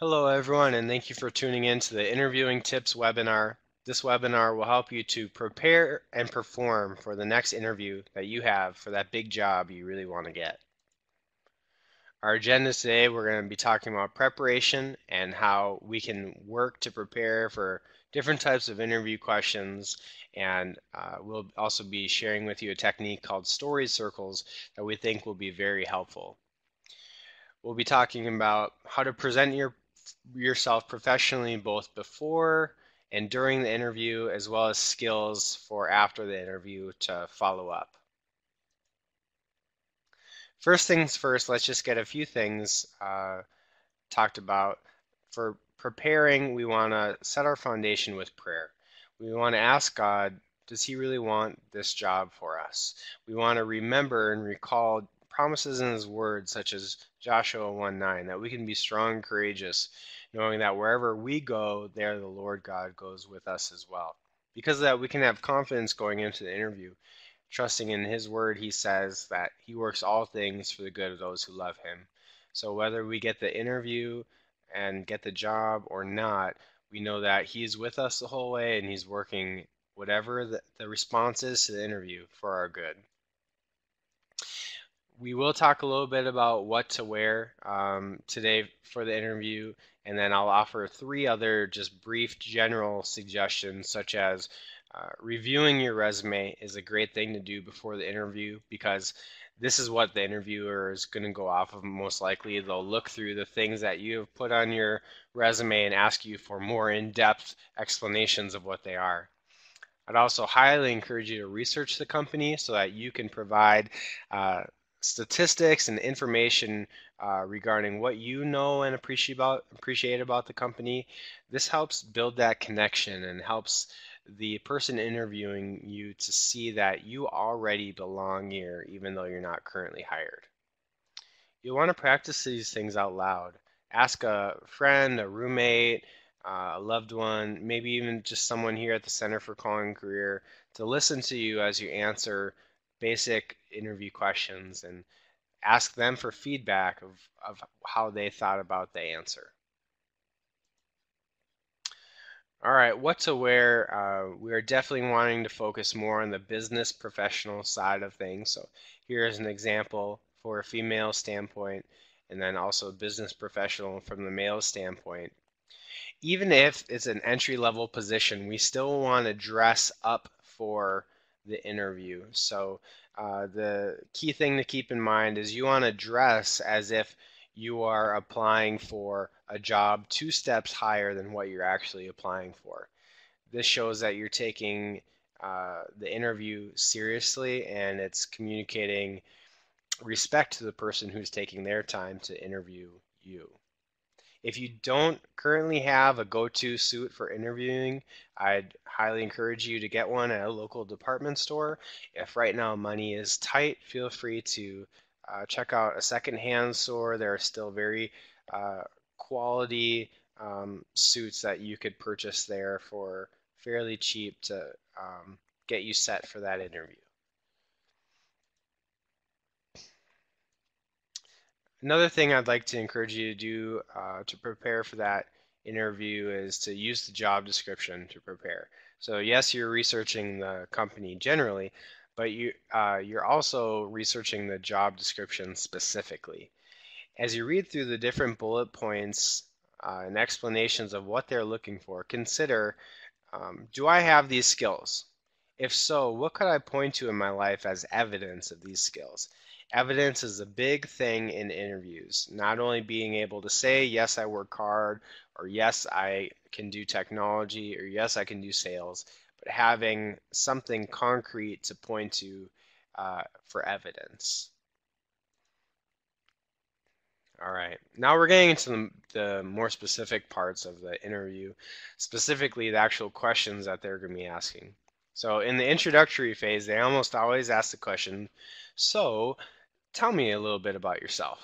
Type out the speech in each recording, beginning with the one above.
Hello, everyone, and thank you for tuning in to the Interviewing Tips webinar. This webinar will help you to prepare and perform for the next interview that you have for that big job you really want to get. Our agenda today, we're going to be talking about preparation and how we can work to prepare for different types of interview questions, and we'll also be sharing with you a technique called story circles that we think will be very helpful. We'll be talking about how to present yourself professionally both before and during the interview, as well as skills for after the interview to follow up. First things first, let's just get a few things talked about. For preparing, we want to set our foundation with prayer. We want to ask God, does He really want this job for us? We want to remember and recall promises in His Word, such as Joshua 1:9, that we can be strong and courageous, knowing that wherever we go, there the Lord God goes with us as well. Because of that, we can have confidence going into the interview. Trusting in His Word, He says that He works all things for the good of those who love Him. So whether we get the interview and get the job or not, we know that He's with us the whole way and He's working whatever the response is to the interview for our good. We will talk a little bit about what to wear today for the interview, and then I'll offer 3 other just brief general suggestions, such as reviewing your resume is a great thing to do before the interview because this is what the interviewer is going to go off of most likely. They'll look through the things that you have put on your resume and ask you for more in-depth explanations of what they are. I'd also highly encourage you to research the company so that you can provide statistics and information regarding what you know and appreciate about the company. This helps build that connection and helps the person interviewing you to see that you already belong here, even though you're not currently hired. You'll want to practice these things out loud. Ask a friend, a roommate, a loved one, maybe even just someone here at the Center for Calling Career to listen to you as you answer basic interview questions and ask them for feedback of how they thought about the answer. All right, what to wear? We are definitely wanting to focus more on the business professional side of things. So here is an example for a female standpoint, and then also business professional from the male standpoint. Even if it's an entry-level position, we still want to dress up for the interview. So the key thing to keep in mind is you want to dress as if you are applying for a job 2 steps higher than what you're actually applying for. This shows that you're taking the interview seriously and it's communicating respect to the person who's taking their time to interview you. If you don't currently have a go-to suit for interviewing, I'd highly encourage you to get one at a local department store. If right now money is tight, feel free to check out a secondhand store. There are still very quality suits that you could purchase there for fairly cheap to get you set for that interview. Another thing I'd like to encourage you to do to prepare for that interview is to use the job description to prepare. So yes, you're researching the company generally, but you're also researching the job description specifically. As you read through the different bullet points and explanations of what they're looking for, consider, do I have these skills? If so, what could I point to in my life as evidence of these skills? Evidence is a big thing in interviews. Not only being able to say, yes, I work hard, or yes, I can do technology, or yes, I can do sales, but having something concrete to point to for evidence. All right, now we're getting into the more specific parts of the interview, specifically the actual questions that they're going to be asking. So in the introductory phase, they almost always ask the question, so tell me a little bit about yourself.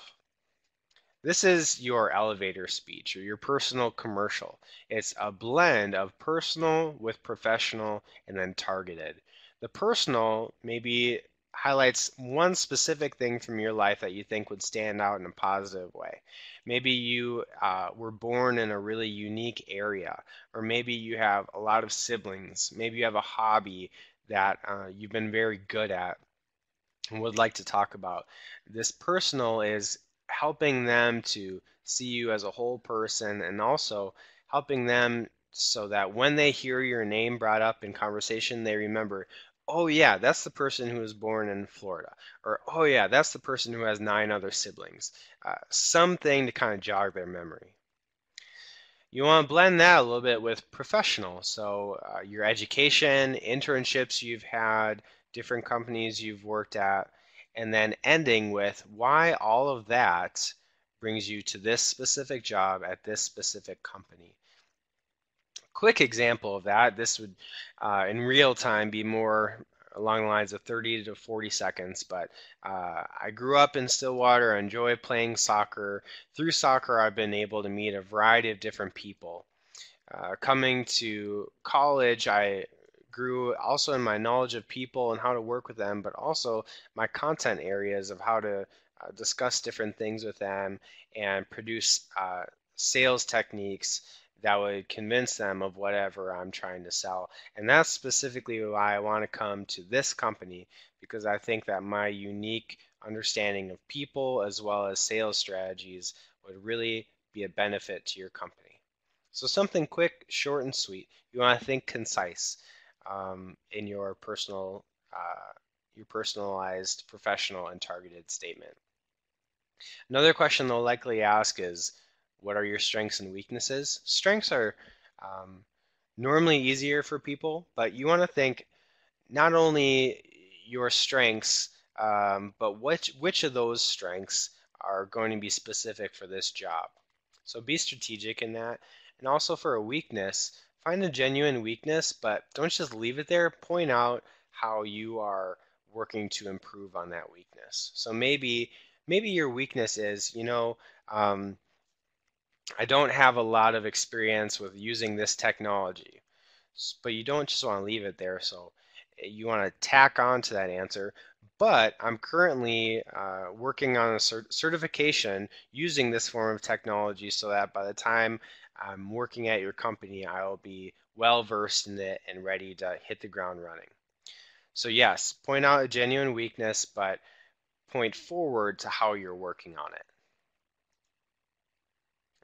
This is your elevator speech or your personal commercial. It's a blend of personal with professional and then targeted. The personal may be highlights one specific thing from your life that you think would stand out in a positive way. Maybe you were born in a really unique area, or maybe you have a lot of siblings. Maybe you have a hobby that you've been very good at and would like to talk about. This personal is helping them to see you as a whole person and also helping them so that when they hear your name brought up in conversation, they remember, oh, yeah, that's the person who was born in Florida. Or, oh, yeah, that's the person who has 9 other siblings. Something to kind of jog their memory. You want to blend that a little bit with professional. So, your education, internships you've had, different companies you've worked at, and then ending with why all of that brings you to this specific job at this specific company. Quick example of that, this would in real time be more along the lines of 30 to 40 seconds, but I grew up in Stillwater. I enjoy playing soccer. Through soccer, I've been able to meet a variety of different people. Coming to college, I grew also in my knowledge of people and how to work with them, but also my content areas of how to discuss different things with them and produce sales techniques that would convince them of whatever I'm trying to sell. And that's specifically why I want to come to this company, because I think that my unique understanding of people as well as sales strategies would really be a benefit to your company. So something quick, short, and sweet. You want to think concise in your personalized, professional, and targeted statement. Another question they'll likely ask is, what are your strengths and weaknesses? Strengths are um, normally easier for people, but you want to think not only your strengths, but which of those strengths are going to be specific for this job. So be strategic in that. And also for a weakness, find a genuine weakness, but don't just leave it there. Point out how you are working to improve on that weakness. So maybe your weakness is, um, I don't have a lot of experience with using this technology, but you don't just want to leave it there. So you want to tack on to that answer. But I'm currently working on a certification using this form of technology so that by the time I'm working at your company, I'll be well versed in it and ready to hit the ground running. So, yes, point out a genuine weakness, but point forward to how you're working on it.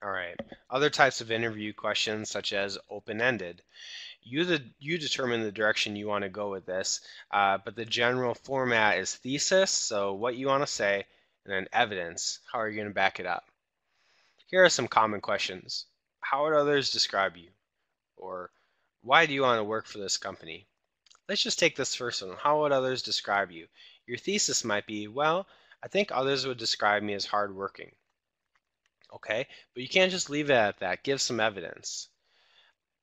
All right. Other types of interview questions, such as open-ended. You determine the direction you want to go with this, but the general format is thesis, so what you want to say, and then evidence. How are you going to back it up? Here are some common questions. How would others describe you? Or why do you want to work for this company? Let's just take this first one. How would others describe you? Your thesis might be, well, I think others would describe me as hardworking. Okay, but you can't just leave it at that. Give some evidence.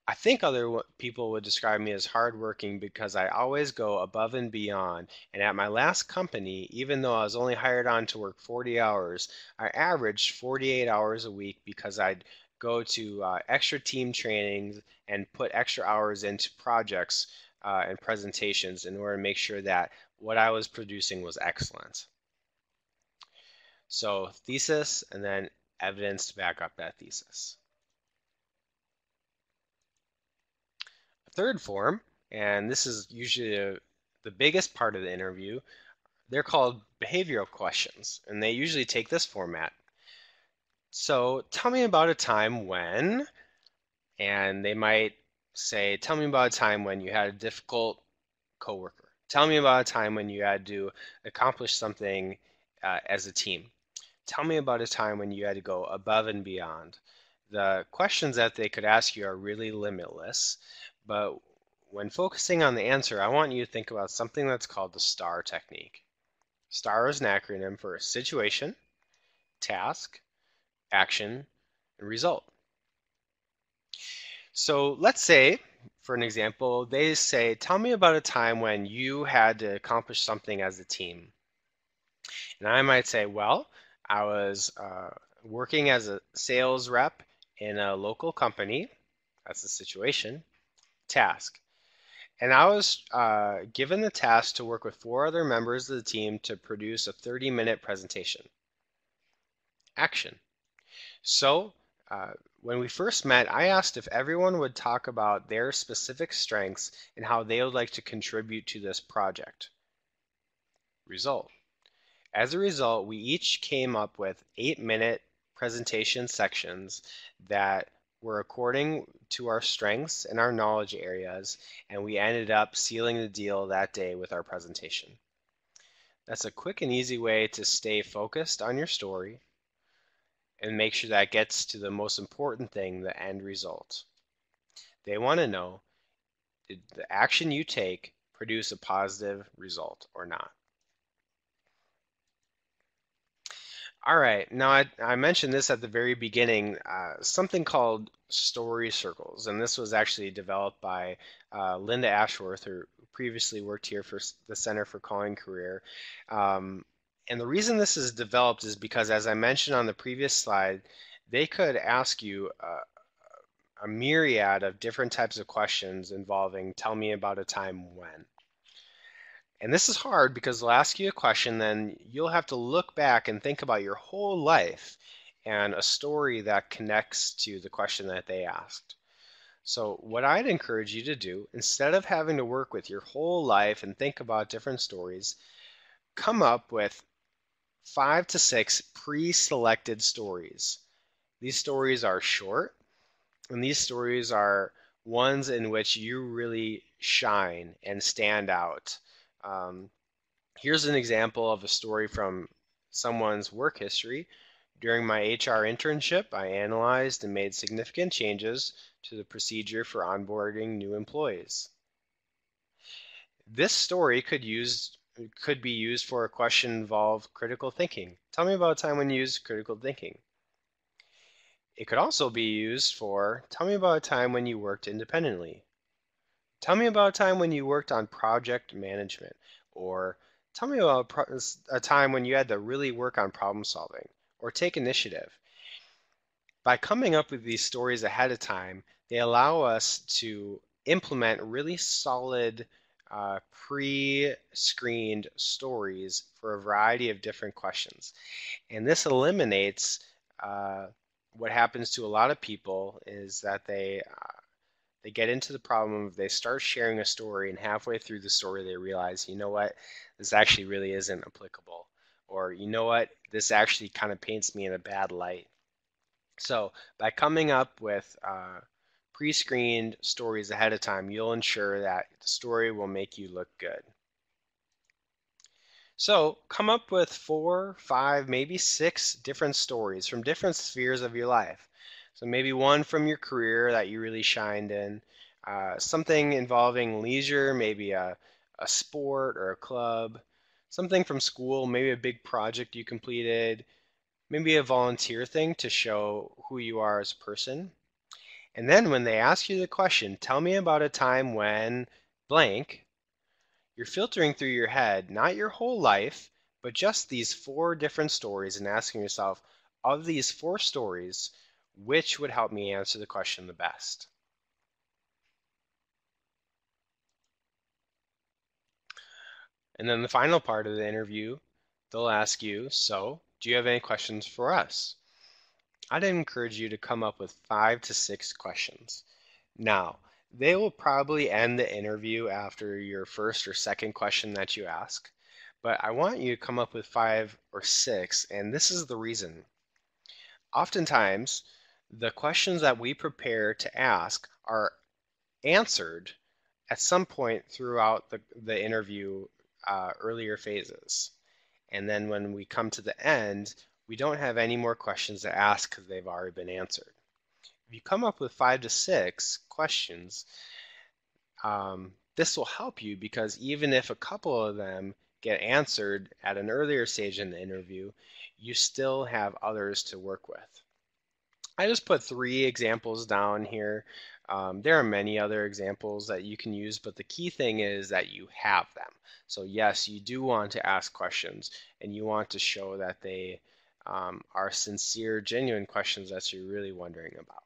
I think other people would describe me as hardworking because I always go above and beyond. And at my last company, even though I was only hired on to work 40 hours, I averaged 48 hours a week because I'd go to extra team trainings and put extra hours into projects and presentations in order to make sure that what I was producing was excellent. So, thesis and then evidence to back up that thesis. Third form, and this is usually the biggest part of the interview, they're called behavioral questions, and they usually take this format. So tell me about a time when, and they might say, tell me about a time when you had a difficult coworker. Tell me about a time when you had to accomplish something as a team. Tell me about a time when you had to go above and beyond. The questions that they could ask you are really limitless, but when focusing on the answer, I want you to think about something that's called the STAR technique. STAR is an acronym for situation, task, action, and result. So let's say, for an example, they say, tell me about a time when you had to accomplish something as a team. And I might say, well, I was working as a sales rep in a local company. That's the situation. Task. And I was given the task to work with four other members of the team to produce a 30-minute presentation. Action. So, uh, when we first met, I asked if everyone would talk about their specific strengths and how they would like to contribute to this project. Result. As a result, we each came up with 8-minute presentation sections that were according to our strengths and our knowledge areas, and we ended up sealing the deal that day with our presentation. That's a quick and easy way to stay focused on your story and make sure that gets to the most important thing, the end result. They want to know, did the action you take produce a positive result or not? All right, now I mentioned this at the very beginning, something called story circles, and this was actually developed by Linda Ashworth, who previously worked here for the Center for Calling Career. Um, and the reason this is developed is because, as I mentioned on the previous slide, they could ask you a myriad of different types of questions involving tell me about a time when. And this is hard because they'll ask you a question, then you'll have to look back and think about your whole life and a story that connects to the question that they asked. So, what I'd encourage you to do, instead of having to work with your whole life and think about different stories, come up with 5 to 6 pre selected stories. These stories are short, and these stories are ones in which you really shine and stand out. Um, Here's an example of a story from someone's work history. During my HR internship, I analyzed and made significant changes to the procedure for onboarding new employees. This story could be used for a question involve critical thinking. Tell me about a time when you used critical thinking. It could also be used for tell me about a time when you worked independently. Tell me about a time when you worked on project management, or tell me about a time when you had to really work on problem solving or take initiative. By coming up with these stories ahead of time, they allow us to implement really solid pre-screened stories for a variety of different questions. And this eliminates what happens to a lot of people is that they get into the problem of they start sharing a story, and halfway through the story they realize, you know what, this actually really isn't applicable, or you know what, this actually kind of paints me in a bad light. So by coming up with pre-screened stories ahead of time, you'll ensure that the story will make you look good. So come up with 4, 5, maybe 6 different stories from different spheres of your life. So maybe one from your career that you really shined in, something involving leisure, maybe a sport or a club, something from school, maybe a big project you completed, maybe a volunteer thing to show who you are as a person. And then when they ask you the question, tell me about a time when blank, you're filtering through your head, not your whole life, but just these 4 different stories and asking yourself, of these 4 stories, which would help me answer the question the best? And then the final part of the interview, they'll ask you, so, do you have any questions for us? I'd encourage you to come up with 5 to 6 questions. Now, they will probably end the interview after your first or second question that you ask, but I want you to come up with 5 or 6, and this is the reason. Oftentimes, the questions that we prepare to ask are answered at some point throughout the interview earlier phases. And then when we come to the end, we don't have any more questions to ask because they've already been answered. If you come up with 5 to 6 questions, this will help you because even if a couple of them get answered at an earlier stage in the interview, you still have others to work with. I just put 3 examples down here. There are many other examples that you can use, but the key thing is that you have them. So yes, you do want to ask questions, and you want to show that they are sincere, genuine questions that you're really wondering about.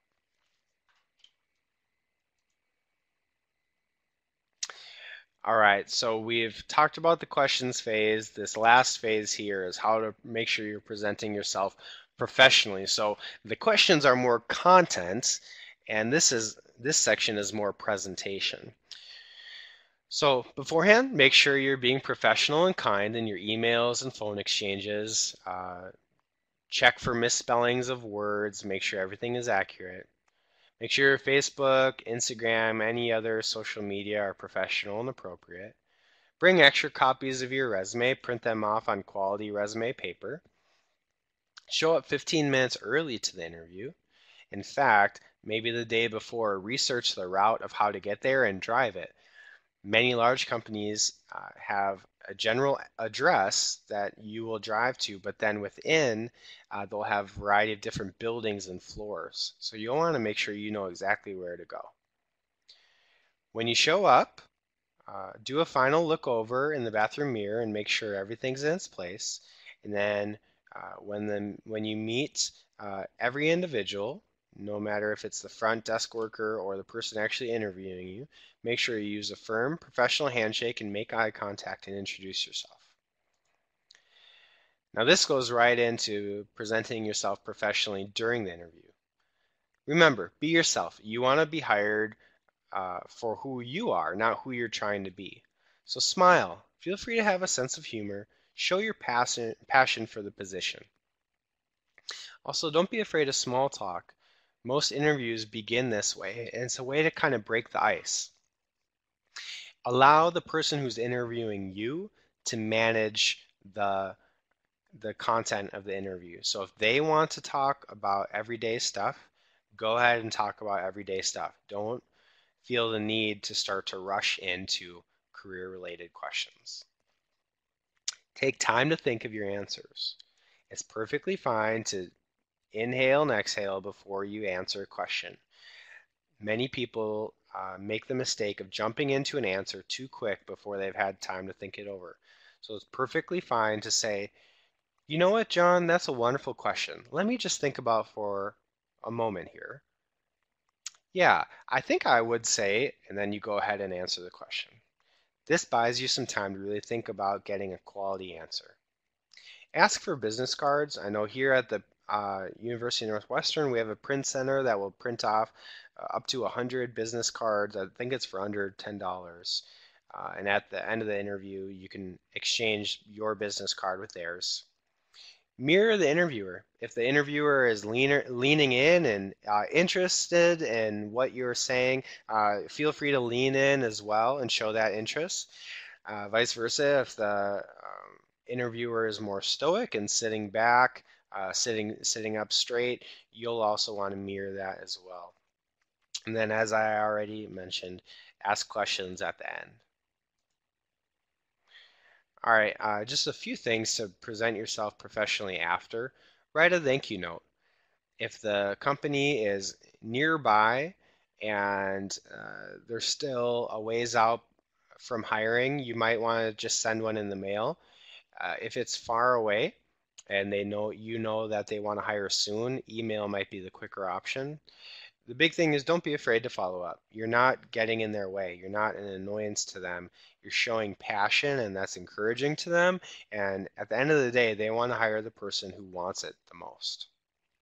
All right, so we've talked about the questions phase. This last phase here is how to make sure you're presenting yourself professionally. So the questions are more content, and this section is more presentation. So beforehand, make sure you're being professional and kind in your emails and phone exchanges. Check for misspellings of words. Make sure everything is accurate. Make sure your Facebook, Instagram, any other social media are professional and appropriate. Bring extra copies of your resume, print them off on quality resume paper. Show up 15 minutes early to the interview. In fact, maybe the day before, research the route of how to get there and drive it. Many large companies have a general address that you will drive to, but then within, they'll have a variety of different buildings and floors. So you'll want to make sure you know exactly where to go. When you show up, do a final look over in the bathroom mirror and make sure everything's in its place. And then when you meet every individual, no matter if it's the front desk worker or the person actually interviewing you, make sure you use a firm, professional handshake and make eye contact and introduce yourself. Now, this goes right into presenting yourself professionally during the interview. Remember, be yourself. You want to be hired for who you are, not who you're trying to be. So smile. Feel free to have a sense of humor. Show your passion for the position. Also, don't be afraid of small talk. Most interviews begin this way, and it's a way to kind of break the ice. Allow the person who's interviewing you to manage the content of the interview. So if they want to talk about everyday stuff, go ahead and talk about everyday stuff. Don't feel the need to start to rush into career-related questions. Take time to think of your answers. It's perfectly fine to inhale and exhale before you answer a question. Many people make the mistake of jumping into an answer too quick before they've had time to think it over. So it's perfectly fine to say, you know what, John, that's a wonderful question. Let me just think about for a moment here. Yeah, I think I would say, and then you go ahead and answer the question. This buys you some time to really think about getting a quality answer. Ask for business cards. I know here at the University of Northwestern, we have a print center that will print off up to 100 business cards. I think it's for under $10. And at the end of the interview, you can exchange your business card with theirs. Mirror the interviewer. If the interviewer is leaning in and interested in what you're saying, feel free to lean in as well and show that interest. Vice versa, if the interviewer is more stoic and sitting back, sitting up straight, you'll also want to mirror that as well. And then, as I already mentioned, ask questions at the end. All right, just a few things to present yourself professionally after. Write a thank you note. If the company is nearby and they're still a ways out from hiring, you might want to just send one in the mail. If it's far away and you know that they want to hire soon, email might be the quicker option. The big thing is don't be afraid to follow up. You're not getting in their way. You're not an annoyance to them. You're showing passion, and that's encouraging to them. And at the end of the day, they want to hire the person who wants it the most.